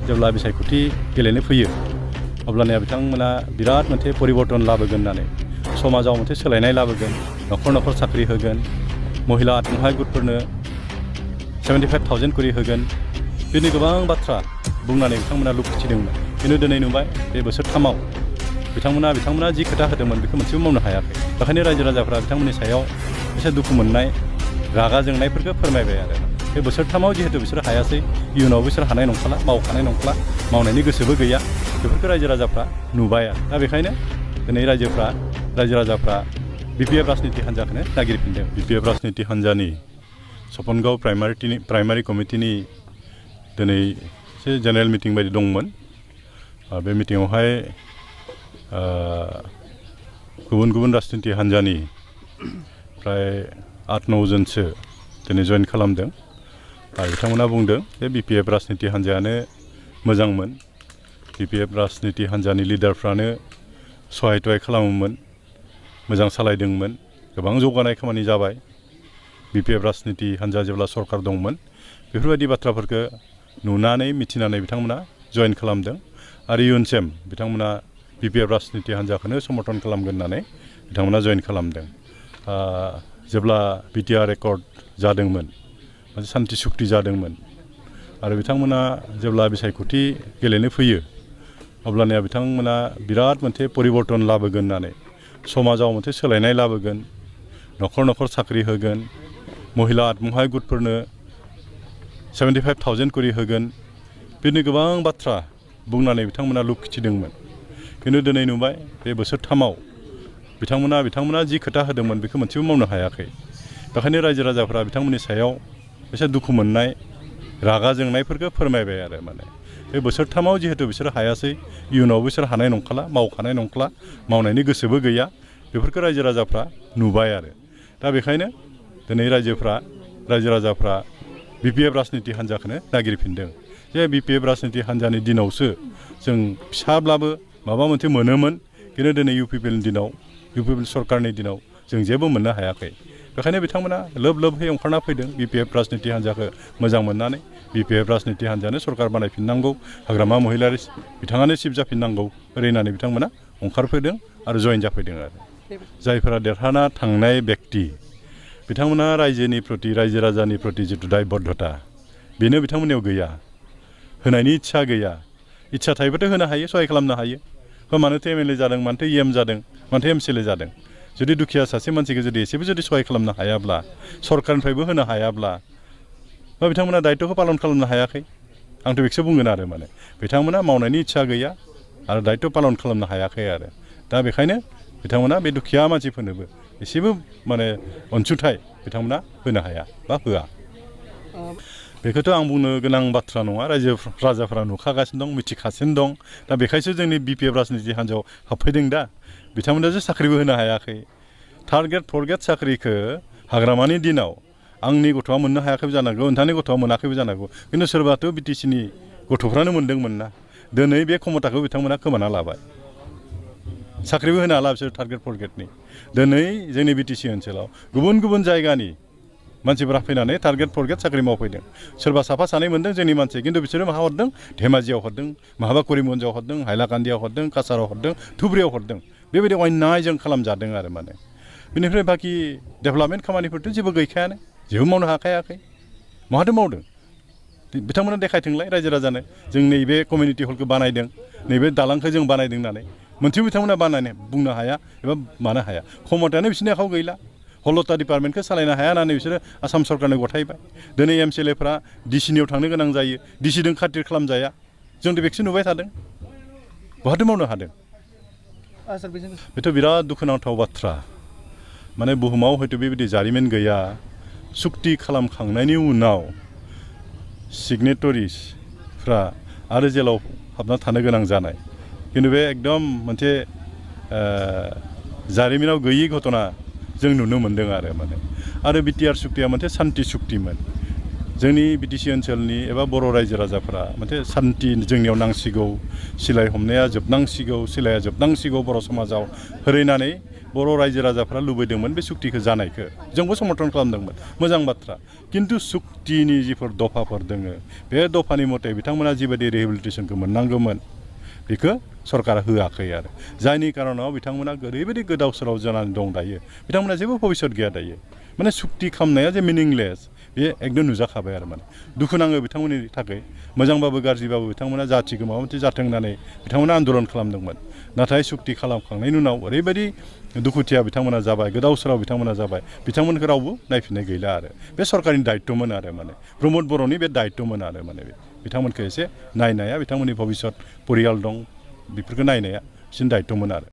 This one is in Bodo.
जेब्ला बिसायख'थि गेलेनो फैयो अब्लानिया बिथांमोना बिराद मोनसे परिबर्तन लाबोगोन होननानै समाजाव मोनसे सोलायनाय लाबोगोन न'खर न'खर साख्रि होगोन महिला आत्महाय गुटफोरनो 75,000 करि होगोन बिदिनो गोबां बाथ्रा बुंनानै बिथांमोना लुबैथिदोंमोन खिन्थु दिनै नुबाय बे बोसोरथामाव बिथांमोना जि खोथा होदोंमोन बेखौ मोनसेबो मावनो हायाखै बेखायनो रायजो राजाफ्रा बिथांमोननि सायाव एसे दुखु मोननाय रागा जोंनायफोरखौ फोरमायबाय आरो बे बोसोरथामाव जिहेतु बिसोर हायासै इयुनाव बिसोर हानाय नंखाला मावखानाय नंखाला मावनायनि गोसोबो गैया बेफोरखौ रायजो राजाफ्रा नुबाय आरो दा बेखायनो दिनै रायजो राजाफ्रा बिपिएफ राजनिति हान्जाखौनो नागिरफिनदों बिपिएफ राजनिति हान्जानि सपनगाव प्राइमारि कमिटिनि दिनै एसे जेनेरेल मिटिं बायदि दंमोन बे मिटिङावहाय गुबुन गुबुन राजनिति हान्जानि प्राय 8-9 जनसो दिनै जइन खालामदों आरो बिथांमोना बुंदों जे बिपिएफ राजनिति हान्जायानो मोजांमोन बिपिएफ राजनिति हान्जानि लिडारफ्रानो सहाय थहाय खालामोमोन मोजां सालायदोंमोन गोबां जौगानाय खामानि जाबाय बिपिएफ राजनिति हान्जा जेब्ला सरकार दंमोन बेफोरबायदि बाथ्राफोरखौ नुनानै मिथिनानै बिथांमोना जइन खालामदों आरो इयुनसिम बिथांमोना बिपिएफ राजनिति हान्जाखौनो समर्थन खालामगोन होननानै बिथांमोना जइन खालामदों जेब्ला बिटिआर एकर्ड जादोंमोन मोनसे सान्थि सुक्ति जादोंमोन आरो बिथांमोना जेब्ला बिसायख'थि गेलेनो फैयो अब्लानिया बिथांमोना बिराद मोनसे परिबर्तन लाबोगोन होननानै समाजाव मोनसे सोलायनाय लाबोगोन न'खर न'खर साख्रि होगोन महिला आत्महाय गुटफोरनो 75,000 करि होगोन बिदिनो गोबां बाथ्रा बुंनानै बिथांमोना लुबैथिदोंमोन खिन्थु दिनै नुबाय बे बोसोरथामाव बिथांमोना जि खोथा होदोंमोन बेखौ मोनसेबो मावनो हायाखै बेखायनो रायजो राजाफ्रा बिथांमोननि सायाव एसे दुखु मोननाय रागा जोंनायफोरखौ फोरमायबाय आरो बे बोसोरथामाव जिहेतु बिसोर हायासै इयुनाव बिसोर हानाय नंखाला मावखानाय नंखाला मावनायनि गोसोबो गैया बेफोरखौ रायजो राजाफ्रा नुबाय आरो दा बेखायनो दिनै रायजो राजाफ्रा बिपिएफ राजनिति हान्जाखौनो नागिरफिनदों जे बिपिएफ राजनिति हान्जानि दिनावसो जों फिसाब्लाबो माबा मोनसे मोनोमोन खिन्थु दिनै इउपिपिएलनि दिनाव इउपिपिएल सरकारनि दिनाव जों जेबो मोननो हायाखै बेखायनो बिथांमोना लोब-लोबहै ओंखारना फैदों बिपिएफ राजनिति हान्जाखौ मोजां मोननानै बिपिएफ राजनिति हान्जानो सरकार बानायफिननांगौ हाग्रामा महिलारि बिथाङानो चिफ जाफिननांगौ ओरै होननानै बिथांमोना ओंखारफैदों आरो जइन जाफैदों आरो जायफोरा देरहाना थांनाय व्यक्ति बिथांमोना रायजोनि प्रति रायजो राजानि प्रति जिथु दायबद्धता बेनो बिथांमोननियाव गैया होनायनि इच्छा गैया इच्छा थायोबाथ' होनो हायो सहाय खालामनो हायो मानोथो एमएलए जादों मानोथो इएम जादों मानोथो एमसिएलए जादों जुदि दुखिया सासे मानसिखौ जुदि एसेबो जुदि सहाय खालामनो हायाब्ला सरकारनिफ्रायबो होनो हायाब्ला बिथांमोना दायित्वखौ पालन खालामनो हायाखै आंथ' बेखौसो बुंगोन आरो बिथांमोना मावनायनि इच्छा गैया आरो दायित्व पालन खालामनो हायाखै आरो दा बेखायनो बिथांमोना बे दुखिया मानसिफोरनोबो एसेबो अनसुंथाइ बिथांमोना होनो हाया बा होआ बेखौथ' आं बुंनो गोनां बाथ्रा नङा रायजो राजाफ्रा नुखागासिनो दं मिथिगासिनो दं दा बेखायसो जोंनि बिपिएफ राजनिति हान्जायाव हाबफैदों दा बिथांमोनासो साख्रिबो होनो हायाखै थार्ड ग्रेड फर्थ ग्रेड साख्रिखौ हाग्रामानि दिनाव आंनि गथ'आ मोननो हायाखैबो जानांगौ नोंथांनि गथ'आ मोनाखैबो जानांगौ खिन्थु सोरबाथ' बिटिसिनि गथ'फ्रानो मोन्दोंमोन ना दिनै बे क्षमताखौ बिथांमोना खोमाना लाबाय साख्रिबो होनो हाला बिसोर थार्ड ग्रेड फर्थ ग्रेडनि दिनै जोंनि बिटिसि ओनसोलाव गुबुन गुबुन जायगानि मानसिफ्रा फैनानै थार्ड ग्रेड फर्थ ग्रेड साख्रि मावफैदों सोरबा साफा सानै मोन्दों जोंनि मानसि खिन्थु बिसोरो माहा हरदों धेमाजियाव हरदों माहाबा करिमगन्जआव हरदों हाइलाकान्दियाव हरदों काछाराव हरदों धुब्रियाव हरदों बेबायदि अन्यायजों खालामजादों आरो बेनिफ्राय बाखि डेभेलपमेन्ट खामानिफोरथ' जेबो गैखायानो जेबो मावनो हाखायाखै माहाथो मावदों बिथांमोना देखायथोंलाय रायजो राजानो जों नैबे कमिउनिटि हलखौ बानायदों नैबे दालांखौ जों बानायदों होननानै मोनसेबो बिथांमोना बानायनो बुंनो हाया एबा मानो हाया क्षमतायानो बिसोरनि आखायाव गैला हलता डिपार्टमेन्टखौ सालायनो हाया होननानै बिसोरो आसाम सरकारनो गथायबाय दिनै एमसिएलएफ्रा डिसिनियाव थांनो गोनां जायो डिसिजों खाथिर खालामजाया जोंथ' बेखौसो नुबाय थादों बहाथो मावनो हादों बेथ' बिराद दुखुनांथाव बाथ्रा बुहुमाव हयथ' बेबायदि जारिमिन गैया सुक्ति खालामखांनायनि उनाव सिगनेटरिसफ्रा आरो जेलाव हाबना थानो गोनां जानाय खिन्थु बे एकदम मोनसे जारिमिनाव गैयि घटना जों नुनो मोन्दों आरो बिटिआर सुक्तिया मोनसे सान्ति सुक्तिमोन जोंनि बिटिसि ओनसोलनि एबा बर' रायजो राजाफोरा मोनसे सान्थि जोंनियाव नांसिगौ सिलाय हमनाया जोबनांसिगौ सिलाया जोबनांसिगौ बर' समाजाव होरैनानै बर' रायजो राजाफ्रा लुबैदोंमोन बे सुक्तिखौ जानायखौ जोंबो समर्थन खालामदोंमोन मोजां बाथ्रा खिन्थु सुक्तिनि जिफोर दफाफोर दोङो बे दफानि मथे बिथांमोना जिबायदि रिहेबिलिटेसनखौ मोननांगौमोन बेखौ सरकारा होआखै आरो जायनि कारनाव बिथांमोना ओरैबायदि गोदाव सोराव जानानै दं दायो बिथांमोना जेबो भबिष्यत गैया दायो माने सुक्ति खालामनाया जे मिनिंलेस बे एकदम नुजाखाबाय आरो माने दुखु नाङो बिथांमोननि थाखाय मोजांबाबो गाज्रिबाबो बिथांमोना जाथिखौ माबा मोनसे जाथों होननानै बिथांमोना आन्दलन खालामदोंमोन नाथाय सुक्ति खालामखांनायनि उनाव ओरैबायदि दुखुथिया बिथांमोना जाबाय गोदाव सोराव बिथांमोना जाबाय बिथांमोनखौ रावबो नायफिननाय गैला आरो बे सरकारनि दायित्वमोन आरो माने प्रमद बर'नि बे दायित्वमोन आरो माने बिथांमोनखौ एसे नायनाया बिथांमोननि भबिष्यत परियाल दं बेफोरखौ नायनाया बिसोरनि दायित्वमोन आरो